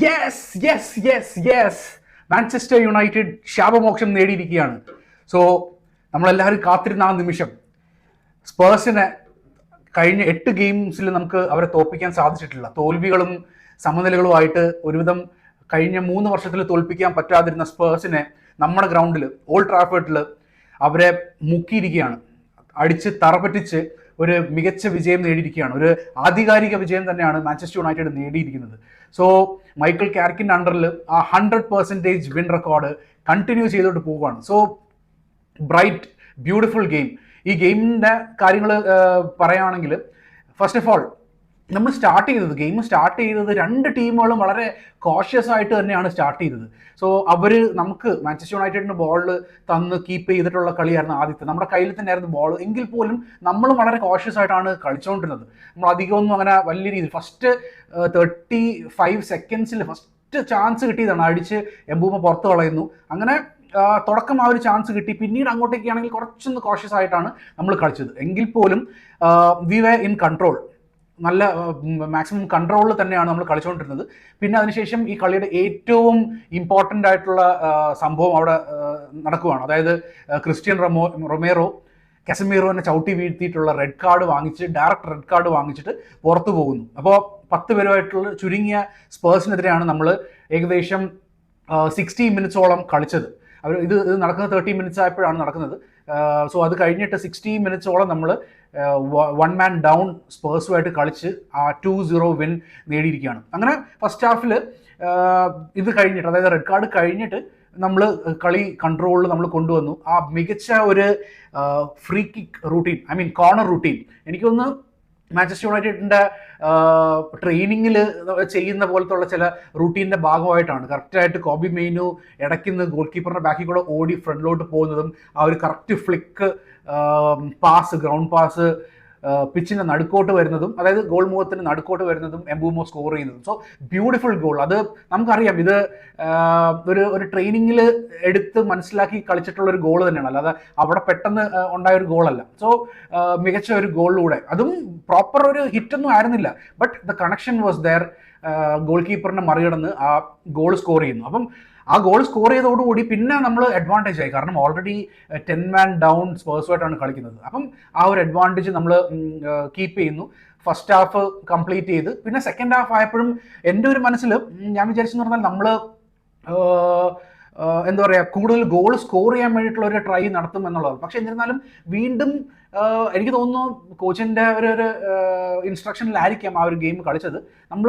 Yes yes yes yes Manchester United ശാപമോക്ഷം നേടിയിരിക്കുകയാണ്. So നമ്മളെല്ലാവരും കാത്തിരുന്ന ആ നിമിഷം സ്പേഴ്സിനെ കഴിഞ്ഞ 8 ഗെയിംസിൽ നമുക്ക് അവരെ തോൽപ്പിക്കാൻ സാധിച്ചിട്ടില്ല. തോൽവികളും സമനിലകളുമായിട്ട് ഒരുവിധം കഴിഞ്ഞ 3 വർഷത്തിൽ തോൽപ്പിക്കാൻ പറ്റാതിരുന്ന സ്പേഴ്സിനെ നമ്മുടെ ഗ്രൗണ്ടിൽ ഓൾഡ് ട്രാഫേർഡിൽ അവരെ മുക്കിയിരിക്കുകയാണ്. അടിച്ച് തറപറ്റിച്ച് ഒരു മികച്ച വിജയം നേടിയിരിക്കുകയാണ്. ഒരു ആധികാരിക വിജയം തന്നെയാണ് മാഞ്ചസ്റ്റർ യുണൈറ്റഡ് നേടിയിരിക്കുന്നത്. സോ മൈക്കിൾ കാരിക്കിൻ്റെ അണ്ടറിൽ ആ 100% വിൻ റെക്കോർഡ് കണ്ടിന്യൂ ചെയ്തോട്ട് പോവുകയാണ്. So bright beautiful game. ഈ ഗെയിമിൻ്റെ കാര്യങ്ങൾ പറയുകയാണെങ്കിൽ ഫസ്റ്റ് ഓഫ് ഓൾ നമ്മൾ ഗെയിം സ്റ്റാർട്ട് ചെയ്തത് 2 ടീമുകളും വളരെ കോഷ്യസ് ആയിട്ട് തന്നെയാണ് സ്റ്റാർട്ട് ചെയ്തത്. സോ അവർ നമുക്ക് മാഞ്ചസ്റ്റർ യുണൈറ്റഡിന് ബോൾ തന്ന് കീപ്പ് ചെയ്തിട്ടുള്ള കളിയായിരുന്നു ആദ്യത്തെ. നമ്മുടെ കയ്യിൽ തന്നെയായിരുന്നു ബോൾ, എങ്കിൽ പോലും നമ്മളും വളരെ കോഷ്യസ് ആയിട്ടാണ് കളിച്ചുകൊണ്ടിരുന്നത്. നമ്മൾ അധികമൊന്നും അങ്ങനെ വലിയ രീതിയിൽ ഫസ്റ്റ് 35 സെക്കൻഡ്സിൽ ഫസ്റ്റ് ചാൻസ് കിട്ടിയതാണ്, അടിച്ച് എംബൂമ പുറത്ത് കളയുന്നു. അങ്ങനെ തുടക്കം ആ ഒരു ചാൻസ് കിട്ടി. പിന്നീട് അങ്ങോട്ടേക്കാണെങ്കിൽ കുറച്ചൊന്ന് കോഷ്യസ് ആയിട്ടാണ് നമ്മൾ കളിച്ചത്. എങ്കിൽ പോലും വി വേ ഇൻ കൺട്രോൾ, നല്ല മാക്സിമം കൺട്രോളിൽ തന്നെയാണ് നമ്മൾ കളിച്ചുകൊണ്ടിരുന്നത്. പിന്നെ അതിനുശേഷം ഈ കളിയുടെ ഏറ്റവും ഇമ്പോർട്ടൻ്റ് ആയിട്ടുള്ള സംഭവം അവിടെ നടക്കുകയാണ്. അതായത് ക്രിസ്ത്യൻ റൊമേറോ കസമീറോനെ ചവിട്ടി വീഴ്ത്തിയിട്ടുള്ള ഡയറക്റ്റ് റെഡ് കാർഡ് വാങ്ങിച്ചിട്ട് പുറത്തു പോകുന്നു. അപ്പോൾ 10 പേരുമായിട്ടുള്ള ചുരുങ്ങിയ സ്പേഴ്സിനെതിരെയാണ് നമ്മൾ ഏകദേശം 60 മിനിറ്റ്സോളം കളിച്ചത്. ഇത് നടക്കുന്നത് 30 മിനിറ്റ്സ് ആയപ്പോഴാണ് നടക്കുന്നത്. സോ അത് കഴിഞ്ഞിട്ട് 60 മിനിറ്റ്സോളം നമ്മൾ 1 മാൻ ഡൗൺ സ്പേഴ്സുമായിട്ട് കളിച്ച് ആ 2-0 വിൻ നേടിയിരിക്കുകയാണ്. അങ്ങനെ ഫസ്റ്റ് ഹാഫിൽ ഇത് കഴിഞ്ഞിട്ട്, അതായത് റെഡ് കാർഡ് കഴിഞ്ഞിട്ട് നമ്മൾ കളി കൺട്രോളിൽ നമ്മൾ കൊണ്ടുവന്നു. ആ മികച്ച ഒരു free kick routine, corner routine, എനിക്കൊന്ന് മാഞ്ചസ്റ്റർ യുണൈറ്റഡിൻ്റെ ട്രെയിനിങ്ങിൽ ചെയ്യുന്ന പോലത്തുള്ള ചില റൂട്ടീൻ്റെ ഭാഗമായിട്ടാണ്. കറക്റ്റായിട്ട് കോബി മെയിനു ഇടയ്ക്കുന്ന് ഗോൾ കീപ്പറിൻ്റെ ബാക്കിൽ കൂടെ ഓടി ഫ്രണ്ടിലോട്ട് പോകുന്നതും ആ ഒരു correct flick pass, ground pass പിച്ചിൻ്റെ നടുക്കോട്ട് വരുന്നതും, അതായത് ഗോൾ മുഖത്തിന് നടുക്കോട്ട് വരുന്നതും എംബൂമോ സ്കോർ ചെയ്യുന്നതും. So beautiful goal. അത് നമുക്കറിയാം, ഇത് ഒരു ട്രെയിനിങ്ങിൽ എടുത്ത് മനസ്സിലാക്കി കളിച്ചിട്ടുള്ള ഒരു ഗോൾ തന്നെയാണ്, അല്ലാതെ അവിടെ പെട്ടെന്ന് ഉണ്ടായ ഒരു ഗോളല്ല. സോ മികച്ച ഒരു ഗോളിലൂടെ, അതും പ്രോപ്പർ ഒരു ഹിറ്റൊന്നും ആയിരുന്നില്ല, but the connection was there. Goal കീപ്പറിനെ മറികടന്ന് ആ ഗോൾ സ്കോർ ചെയ്യുന്നു. അപ്പം ആ ഗോൾ സ്കോർ ചെയ്തതോടുകൂടി പിന്നെ നമ്മൾ അഡ്വാൻറ്റേജ് ആയി, കാരണം ഓൾറെഡി 10 മാൻ ഡൗൺ സ്പേഴ്സുമായിട്ടാണ് കളിക്കുന്നത്. അപ്പം ആ ഒരു അഡ്വാൻറ്റേജ് നമ്മൾ കീപ്പ് ചെയ്യുന്നു. ഫസ്റ്റ് ഹാഫ് കംപ്ലീറ്റ് ചെയ്ത് പിന്നെ സെക്കൻഡ് ഹാഫ് ആയപ്പോഴും എൻ്റെ ഒരു മനസ്സിൽ ഞാൻ വിചാരിച്ചെന്ന് പറഞ്ഞാൽ നമ്മൾ എന്താ പറയുക, കൂടുതൽ ഗോൾ സ്കോർ ചെയ്യാൻ വേണ്ടിയിട്ടുള്ള ഒരു ട്രൈ നടത്തും എന്നുള്ളത്. പക്ഷെ എന്നിരുന്നാലും വീണ്ടും എനിക്ക് തോന്നുന്നു കോച്ചിൻ്റെ ഒരു ഇൻസ്ട്രക്ഷനിലായിരിക്കാം ആ ഒരു ഗെയിം കളിച്ചത്. നമ്മൾ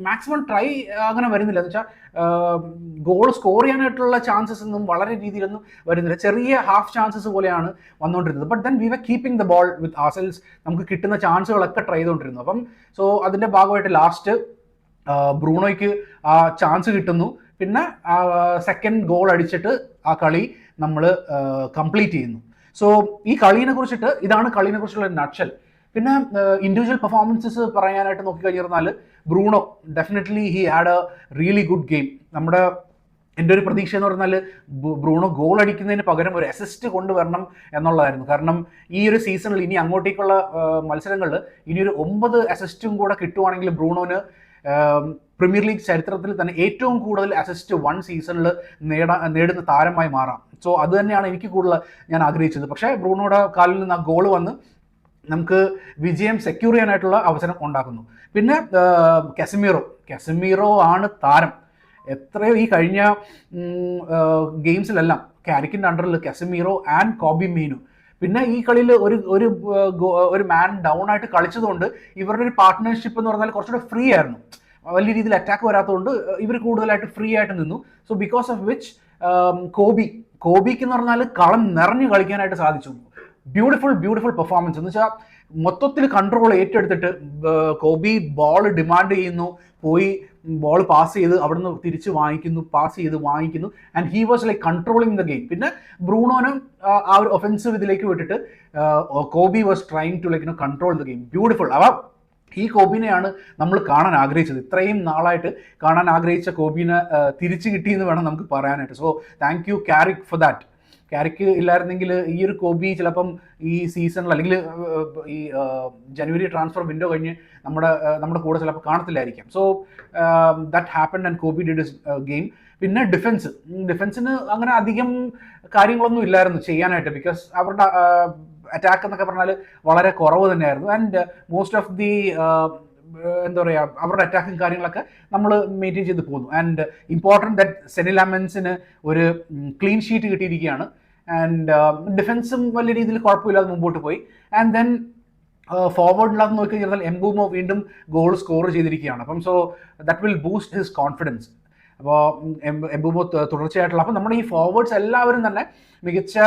മാക്സിമം ട്രൈ അങ്ങനെ വരുന്നില്ല. എന്ന് വെച്ചാൽ ഗോൾ സ്കോർ ചെയ്യാനായിട്ടുള്ള ചാൻസസ് ഒന്നും വളരെ രീതിയിലൊന്നും വരുന്നില്ല. ചെറിയ ഹാഫ് ചാൻസസ് പോലെയാണ് വന്നുകൊണ്ടിരുന്നത്. But then we were keeping the ball with ourselves. നമുക്ക് കിട്ടുന്ന ചാൻസുകളൊക്കെ ട്രൈ ചെയ്തുകൊണ്ടിരുന്നു. അപ്പം സോ അതിൻ്റെ ഭാഗമായിട്ട് ലാസ്റ്റ് ബ്രൂണോയ്ക്ക് ആ ചാൻസ് കിട്ടുന്നു. പിന്നെ സെക്കൻഡ് ഗോൾ അടിച്ചിട്ട് ആ കളി നമ്മൾ കംപ്ലീറ്റ് ചെയ്യുന്നു. സോ ഈ കളീനെ കുറിച്ചിട്ട്, ഇതാണ് കളീനെ കുറിച്ചുള്ള നട്ട്ഷൽ. പിന്നെ ഇൻഡിവിജ്വൽ പെർഫോമൻസസ് പറയാനായിട്ട് നോക്കിക്കഴിഞ്ഞാൽ Bruno definitely he had A really good game. എൻ്റെ ഒരു പ്രതീക്ഷ എന്ന് പറഞ്ഞാൽ ബ്രൂണോ ഗോൾ അടിക്കുന്നതിന് പകരം ഒരു അസിസ്റ്റ് കൊണ്ടുവരണം എന്നുള്ളതായിരുന്നു. കാരണം ഈ ഒരു സീസണിൽ ഇനി അങ്ങോട്ടേക്കുള്ള മത്സരങ്ങളിൽ ഇനിയൊരു 9 അസിസ്റ്റും കൂടെ കിട്ടുവാണെങ്കിൽ ബ്രൂണോന് പ്രീമിയർ ലീഗ് ചരിത്രത്തിൽ തന്നെ ഏറ്റവും കൂടുതൽ അസിസ്റ്റ് 1 സീസണിൽ നേടുന്ന താരമായി മാറാം. സോ അത് തന്നെയാണ് എനിക്ക് കൂടുതൽ ഞാൻ ആഗ്രഹിച്ചത്. പക്ഷേ ബ്രൂണോയുടെ കാലിൽ നിന്ന് ആ ഗോൾ വന്ന് നമുക്ക് വിജയം സെക്യൂർ ചെയ്യാനായിട്ടുള്ള അവസരം ഉണ്ടാക്കുന്നു. പിന്നെ കസമീറോ ആണ് താരം. എത്രയോ ഈ കഴിഞ്ഞ ഗെയിംസിലെല്ലാം കാരിക്കിൻ്റെ അണ്ടറിൽ കസമീറോ ആൻഡ് കോബി മെയിനു. പിന്നെ ഈ കളിയിൽ ഒരു മാൻ ഡൗൺ ആയിട്ട് കളിച്ചതുകൊണ്ട് ഇവരുടെ ഒരു പാർട്ട്ണർഷിപ്പ് എന്ന് പറഞ്ഞാൽ കുറച്ചുകൂടെ ഫ്രീ ആയിരുന്നു. വലിയ രീതിയിൽ അറ്റാക്ക് വരാത്തതുകൊണ്ട് ഇവർ കൂടുതലായിട്ട് ഫ്രീ ആയിട്ട് നിന്നു. സോ ബിക്കോസ് ഓഫ് വിച്ച് കോബിക്ക് എന്ന് പറഞ്ഞാൽ കളം നിറഞ്ഞു കളിക്കാനായിട്ട് സാധിച്ചു. Beautiful performance. എന്ന് വെച്ചാൽ മൊത്തത്തിൽ കൺട്രോൾ ഏറ്റെടുത്തിട്ട് കോബി ബോൾ ഡിമാൻഡ് ചെയ്യുന്നു, പോയി ബോൾ പാസ് ചെയ്ത് അവിടുന്ന് തിരിച്ച് വാങ്ങിക്കുന്നു, പാസ് ചെയ്ത് വാങ്ങിക്കുന്നു, and he was like controlling the game. പിന്നെ ബ്രൂണോനും ആ ഒരു ഒഫൻസീവ് ഇതിലേക്ക് വിട്ടിട്ട് Kobbie was trying to like control the game. Beautiful. ഈ കോബിനെയാണ് നമ്മൾ കാണാൻ ആഗ്രഹിച്ചത്. ഇത്രയും നാളായിട്ട് കാണാൻ ആഗ്രഹിച്ച കോബിനെ തിരിച്ചു കിട്ടിയെന്ന് വേണം നമുക്ക് പറയാനായിട്ട്. So thank you Carrick for that. Carrick ഇല്ലായിരുന്നെങ്കിൽ ഈ ഒരു കോബി ചിലപ്പം ഈ സീസണിൽ അല്ലെങ്കിൽ ഈ ജനുവരി ട്രാൻസ്ഫർ വിൻഡോ കഴിഞ്ഞ് നമ്മുടെ കൂടെ ചിലപ്പോൾ കാണത്തില്ലായിരിക്കാം. So that happen and Kobbie did his game. പിന്നെ ഡിഫൻസിന് അങ്ങനെ അധികം കാര്യങ്ങളൊന്നും ഇല്ലായിരുന്നു ചെയ്യാനായിട്ട്, ബിക്കോസ് അവരുടെ അറ്റാക്ക് എന്നൊക്കെ പറഞ്ഞാൽ വളരെ കുറവ് തന്നെയായിരുന്നു. ആൻഡ് മോസ്റ്റ് ഓഫ് ദി എന്താ പറയുക, അവരുടെ അറ്റാക്കും കാര്യങ്ങളൊക്കെ നമ്മൾ മെയിൻറ്റെയിൻ ചെയ്ത് പോകുന്നു. ആൻഡ് ഇമ്പോർട്ടൻറ്റ് ദാറ്റ് സെനി ലാമൻസിന് ഒരു ക്ലീൻ ഷീറ്റ് കിട്ടിയിരിക്കുകയാണ്. ആൻഡ് ഡിഫൻസും വലിയ രീതിയിൽ കുഴപ്പമില്ലാതെ മുമ്പോട്ട് പോയി. ആൻഡ് ദെൻ ഫോർവേഡിലാന്ന് നോക്കി കഴിഞ്ഞാൽ എംബൂമോ വീണ്ടും ഗോൾ സ്കോർ ചെയ്തിരിക്കുകയാണ്. അപ്പം so that will boost his confidence. അപ്പോൾ എംബൂമോ തുടർച്ചയായിട്ടുള്ള, അപ്പം നമ്മുടെ ഈ ഫോർവേഡ്സ് എല്ലാവരും തന്നെ മികച്ച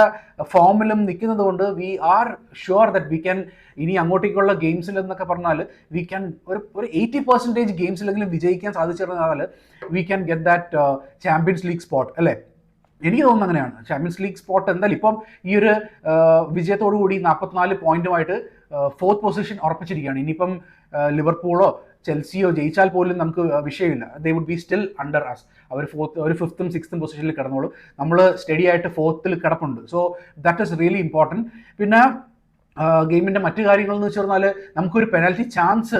ഫോമിലും നിൽക്കുന്നത് കൊണ്ട് we are sure that we can ഇനി അങ്ങോട്ടേക്കുള്ള ഗെയിംസിൽ എന്നൊക്കെ പറഞ്ഞാൽ വി ക്യാൻ ഒരു 80% ഗെയിംസിലെങ്കിലും വിജയിക്കാൻ സാധിച്ചിരുന്നാൽ we can get that Champions League spot അല്ലേ. എനിക്ക് തോന്നുന്നു അങ്ങനെയാണ്. ചാമ്പ്യൻസ് ലീഗ് സ്പോട്ട് എന്തായാലും ഇപ്പം ഈ ഒരു വിജയത്തോടു കൂടി 44 പോയിന്റുമായിട്ട് 4th പൊസിഷൻ ഉറപ്പിച്ചിരിക്കുകയാണ്. ഇനിയിപ്പം ലിവർപൂളോ ചെൽസിയോ ജയിച്ചാൽ പോലും നമുക്ക് വിഷയമില്ല. They would be still under us. അവർ 5th 6th പൊസിഷനിൽ കിടന്നോളൂ. നമ്മൾ സ്റ്റഡി ആയിട്ട് 4th കിടപ്പുണ്ട്. So that is really important. പിന്നെ ഗെയിമിൻ്റെ മറ്റു കാര്യങ്ങളെന്ന് വെച്ച് പറഞ്ഞാൽ നമുക്കൊരു പെനാൽറ്റി ചാൻസ്,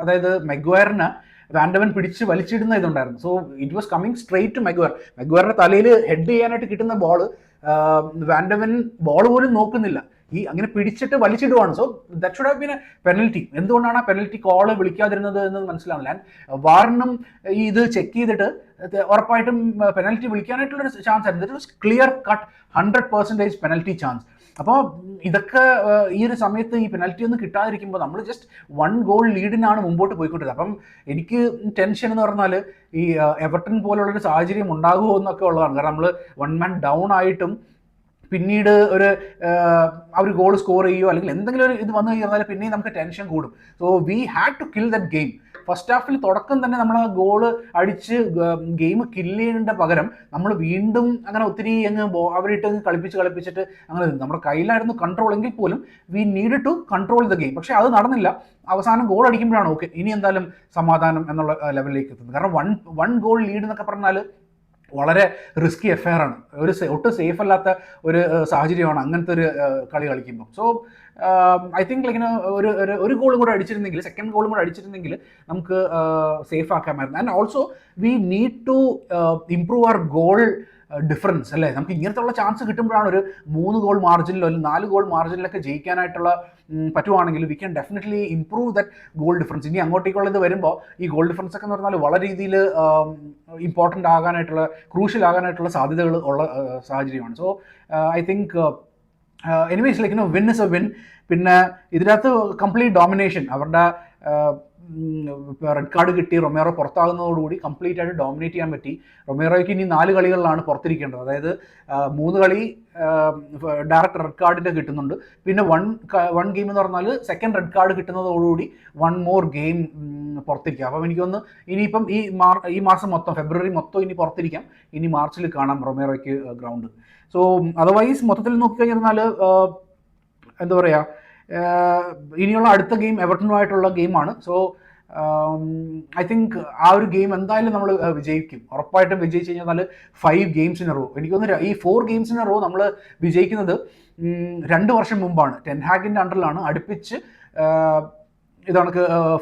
അതായത് മെഗ്വയറിന് വാൻഡവൻ പിടിച്ച് വലിച്ചിടുന്ന ഇതുണ്ടായിരുന്നു. So it was coming straight to മെഗ്വയറിന്റെ തലയിൽ ഹെഡ് ചെയ്യാനായിട്ട് കിട്ടുന്ന ബോൾ വാൻഡവൻ ബോൾ പോലും നോക്കുന്നില്ല, ഈ അങ്ങനെ പിടിച്ചിട്ട് വലിച്ചിടുവാണ്. So that should have been a penalty. എന്തുകൊണ്ടാണ് ആ പെനൽറ്റി കോള് വിളിക്കാതിരുന്നത് എന്ന് മനസ്സിലാവില്ല. ആൻഡ് വാറിനും ഇത് ചെക്ക് ചെയ്തിട്ട് ഉറപ്പായിട്ടും പെനൽറ്റി വിളിക്കാനായിട്ടുള്ളൊരു ചാൻസ് ആയിരുന്നു. That was clear cut 100% penalty chance. അപ്പോൾ ഇതൊക്കെ ഈ ഒരു സമയത്ത് ഈ പെനൽറ്റി ഒന്നും കിട്ടാതിരിക്കുമ്പോൾ നമ്മൾ ജസ്റ്റ് 1 ഗോൾ ലീഡിനാണ് മുമ്പോട്ട് പോയിക്കൊണ്ടിരുന്നത്. അപ്പം എനിക്ക് ടെൻഷൻ എന്ന് പറഞ്ഞാൽ ഈ എവർട്ടൺ പോലുള്ളൊരു സാഹചര്യം ഉണ്ടാകുമോ എന്നൊക്കെ ഉള്ളതാണ്. കാരണം നമ്മൾ 1 man ഡൗൺ ആയിട്ടും പിന്നീട് അവർ ഗോൾ സ്കോർ ചെയ്യുമോ അല്ലെങ്കിൽ എന്തെങ്കിലും ഒരു ഇത് വന്നു കഴിഞ്ഞാൽ പിന്നെയും നമുക്ക് ടെൻഷൻ കൂടും. So we had to kill that game. First ഹാഫിൽ തുടക്കം തന്നെ നമ്മൾ ആ ഗോള് അടിച്ച് ഗെയിം കില്ല് ചെയ്യേണ്ട പകരം നമ്മൾ വീണ്ടും അങ്ങനെ ഒത്തിരി അങ്ങ് അവരിട്ട് കളിപ്പിച്ചിട്ട് അങ്ങനെ നമ്മുടെ കയ്യിലായിരുന്നു കൺട്രോൾ എങ്കിൽ പോലും we need to control the game. പക്ഷേ അത് നടന്നില്ല. അവസാനം ഗോൾ അടിക്കുമ്പോഴാണ് ഓക്കെ ഇനി എന്തായാലും സമാധാനം എന്നുള്ള ലെവലിലേക്ക് എത്തുന്നത്. കാരണം വൺ ഗോൾ ലീഡ് എന്നൊക്കെ പറഞ്ഞാൽ വളരെ റിസ്കി അഫെയർ ആണ്. ഒട്ടും സേഫ് അല്ലാത്ത ഒരു സാഹചര്യമാണ് അങ്ങനത്തെ ഒരു കളി കളിക്കുമ്പോൾ. സോ ഐ തിങ്ക് ലൈക്ക് ഒരു ഗോളും കൂടെ അടിച്ചിരുന്നെങ്കിൽ, സെക്കൻഡ് ഗോളും കൂടെ അടിച്ചിരുന്നെങ്കിൽ നമുക്ക് സേഫ് ആക്കാമായിരുന്നു. And also we need to improve our goal difference അല്ലേ. നമുക്ക് ഇങ്ങനത്തെ ഉള്ള ചാൻസ് കിട്ടുമ്പോഴാണ് ഒരു 3 ഗോൾ മാർജിനിലോ അല്ലെങ്കിൽ 4 ഗോൾ മാർജിനിലൊക്കെ ജയിക്കാനായിട്ടുള്ള പറ്റുവാണെങ്കിൽ V can definitely improve that goal difference. ഇനി അങ്ങോട്ടേക്കുള്ളത് വരുമ്പോൾ ഈ ഗോൾ ഡിഫറൻസ് ഒക്കെ എന്ന് പറഞ്ഞാൽ വളരെ രീതിയിൽ ഇമ്പോർട്ടൻ്റ് ആകാനായിട്ടുള്ള, ക്രൂഷ്യൽ ആകാനായിട്ടുള്ള സാധ്യതകൾ ഉള്ള സാഹചര്യമാണ്. So I think anyways like win is A win. പിന്നെ ഇതിനകത്ത് കംപ്ലീറ്റ് ഡോമിനേഷൻ, അവരുടെ റെഡ് കാർഡ് കിട്ടി റൊമേറോ പുറത്താകുന്നതോടുകൂടി കംപ്ലീറ്റ് ആയിട്ട് ഡോമിനേറ്റ് ചെയ്യാൻ പറ്റി. റൊമേറോയ്ക്ക് ഇനി 4 കളികളിലാണ് പുറത്തിരിക്കേണ്ടത്. അതായത് 3 കളി ഡയറക്റ്റ് റെഡ് കാർഡിൻ്റെ കിട്ടുന്നുണ്ട്. പിന്നെ വൺ ഗെയിം എന്ന് പറഞ്ഞാൽ സെക്കൻഡ് റെഡ് കാർഡ് കിട്ടുന്നതോടുകൂടി 1 more ഗെയിം പുറത്തിരിക്കുക. അപ്പം എനിക്കൊന്ന് ഇനിയിപ്പം ഈ മാസം മൊത്തം, ഫെബ്രുവരി മൊത്തം ഇനി പുറത്തിരിക്കാം. ഇനി മാർച്ചിൽ കാണാം റൊമേറോയ്ക്ക് ഗ്രൗണ്ട്. സോ അതർവൈസ് മൊത്തത്തിൽ നോക്കിക്കഴിഞ്ഞാൽ എന്താ പറയുക, ഇനിയുള്ള അടുത്ത ഗെയിം എവർട്ടനുമായിട്ടുള്ള ഗെയിമാണ്. സോ ഐ തിങ്ക് ആ ഒരു ഗെയിം എന്തായാലും നമ്മൾ വിജയിക്കും, ഉറപ്പായിട്ടും വിജയിച്ച് കഴിഞ്ഞാൽ 5 games in a row. എനിക്ക് തോന്നുന്നു ഈ 4 games in a row നമ്മൾ വിജയിക്കുന്നത് 2 വർഷം മുമ്പാണ്. ടെൻ ഹാഗിൻ്റെ അണ്ടറിലാണ് അടുപ്പിച്ച് ഇതാണ്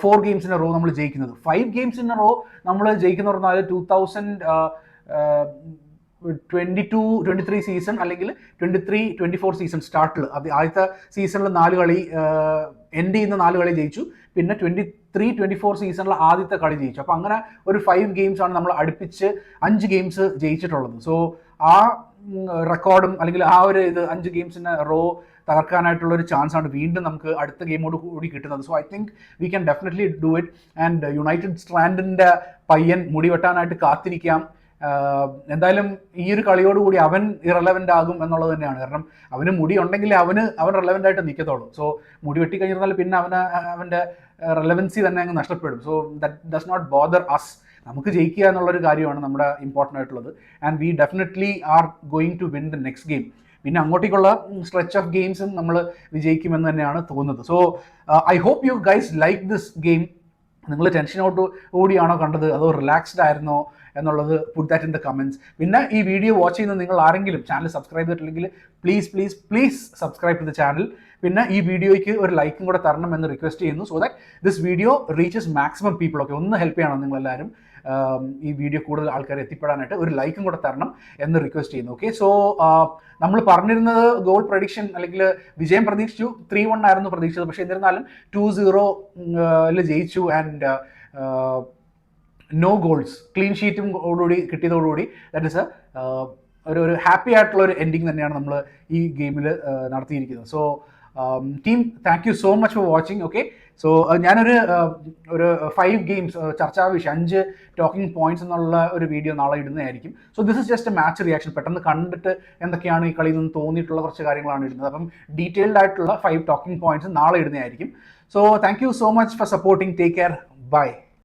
4 games in a row നമ്മൾ ജയിക്കുന്നത്. 5 games in a row നമ്മൾ ജയിക്കുന്ന പറഞ്ഞാൽ 2022-23 സീസൺ അല്ലെങ്കിൽ 23-24 സീസൺ സ്റ്റാർട്ടിൽ ആദ്യത്തെ സീസണിൽ 4 കളി എൻഡ് ചെയ്യുന്ന 4 കളി ജയിച്ചു. പിന്നെ 23-24 സീസണിൽ ആദ്യത്തെ കളി ജയിച്ചു. അപ്പോൾ അങ്ങനെ ഒരു 5 games ആണ് നമ്മൾ അടുപ്പിച്ച് 5 games ജയിച്ചിട്ടുള്ളത്. സോ ആ റെക്കോർഡും അല്ലെങ്കിൽ ആ ഒരു 5 games in a row തകർക്കാനായിട്ടുള്ള ഒരു ചാൻസ് ആണ് വീണ്ടും നമുക്ക് അടുത്ത ഗെയിമോട് കൂടി കിട്ടുന്നത്. So I think we can definitely do it. And United സ്ട്രാൻഡിൻ്റെ പയ്യൻ മുടി വെട്ടാനായിട്ട് കാത്തിരിക്കാം. എന്തായാലും ഈ ഒരു കളിയോടുകൂടി അവൻ ഇറലവൻ്റ് ആകും എന്നുള്ളത് തന്നെയാണ്. കാരണം അവന് മുടി ഉണ്ടെങ്കിൽ അവൻ റെലവൻ്റ് ആയിട്ട് നിൽക്കത്തുള്ളൂ. സോ മുടി വെട്ടിക്കഴിഞ്ഞാൽ പിന്നെ അവൻ്റെ റെലവൻസി തന്നെ അങ്ങ് നഷ്ടപ്പെടും. So that does not bother us. നമുക്ക് ജയിക്കുക എന്നുള്ളൊരു കാര്യമാണ് നമ്മുടെ ഇമ്പോർട്ടൻ്റ് ആയിട്ടുള്ളത്. And we definitely are going to win the next game. പിന്നെ അങ്ങോട്ടേക്കുള്ള സ്ട്രെച്ച് ഓഫ് ഗെയിംസും നമ്മൾ വിജയിക്കുമെന്ന് തന്നെയാണ് തോന്നുന്നത്. So I hope you guys like this game. നിങ്ങൾ ടെൻഷനോട്ട് കൂടിയാണോ കണ്ടത് അതോ റിലാക്സ്ഡ് ആയിരുന്നോ എന്നുള്ളത് put that in the comments. പിന്നെ ഈ വീഡിയോ വാച്ച് ചെയ്യുന്ന നിങ്ങൾ ആരെങ്കിലും ചാനൽ സബ്സ്ക്രൈബ് ചെയ്തിട്ടില്ലെങ്കിൽ please subscribe to the channel. പിന്നെ ഈ വീഡിയോയ്ക്ക് ഒരു ലൈക്കും കൂടെ തരണം എന്ന് റിക്വസ്റ്റ് ചെയ്യുന്നു, so that this video reaches maximum people. Okay, ഒന്ന് ഹെൽപ്പ് ചെയ്യണം നിങ്ങളെല്ലാവരും ഈ വീഡിയോ കൂടുതൽ ആൾക്കാർ എത്തിപ്പെടാനായിട്ട് ഒരു ലൈക്കും കൂടെ തരണം എന്ന് റിക്വസ്റ്റ് ചെയ്യുന്നു. ഓക്കെ, സോ നമ്മൾ പറഞ്ഞിരുന്നത് ഗോൾ പ്രഡിക്ഷൻ അല്ലെങ്കിൽ വിജയം പ്രതീക്ഷിച്ചു 3-1 ആയിരുന്നു പ്രതീക്ഷിച്ചത്. പക്ഷേ എന്നിരുന്നാലും 2-0 ജയിച്ചു. ആൻഡ് നോ ഗോൾസ്, ക്ലീൻ ഷീറ്റും ഓടുകൂടി കിട്ടിയതോടുകൂടി ദാറ്റ് ഇസ് ഒരു ഹാപ്പി ആയിട്ടുള്ള ഒരു എൻഡിങ് തന്നെയാണ് നമ്മൾ ഈ ഗെയിമിൽ നടത്തിയിരിക്കുന്നത്. So team, thank you so much for watching. Okay, so ഞാനൊരു 5 ഗെയിംസ് ചർച്ചാ വിഷയം 5 ടോക്കിംഗ് പോയിന്റ്സ് എന്നുള്ള ഒരു വീഡിയോ നാളെ ഇടുന്നതായിരിക്കും. So this is just A match reaction. പെട്ടെന്ന് കണ്ടിട്ട് എന്തൊക്കെയാണ് ഈ കളിയിൽ നിന്ന് തോന്നിയിട്ടുള്ള കുറച്ച് കാര്യങ്ങളാണ് ഇടുന്നത്. അപ്പം ഡീറ്റെയിൽഡ് ആയിട്ടുള്ള 5 ടോക്കിംഗ് പോയിന്റ്സ് നാളെ ഇടുന്നതായിരിക്കും. So thank you so much for supporting. Take care, by.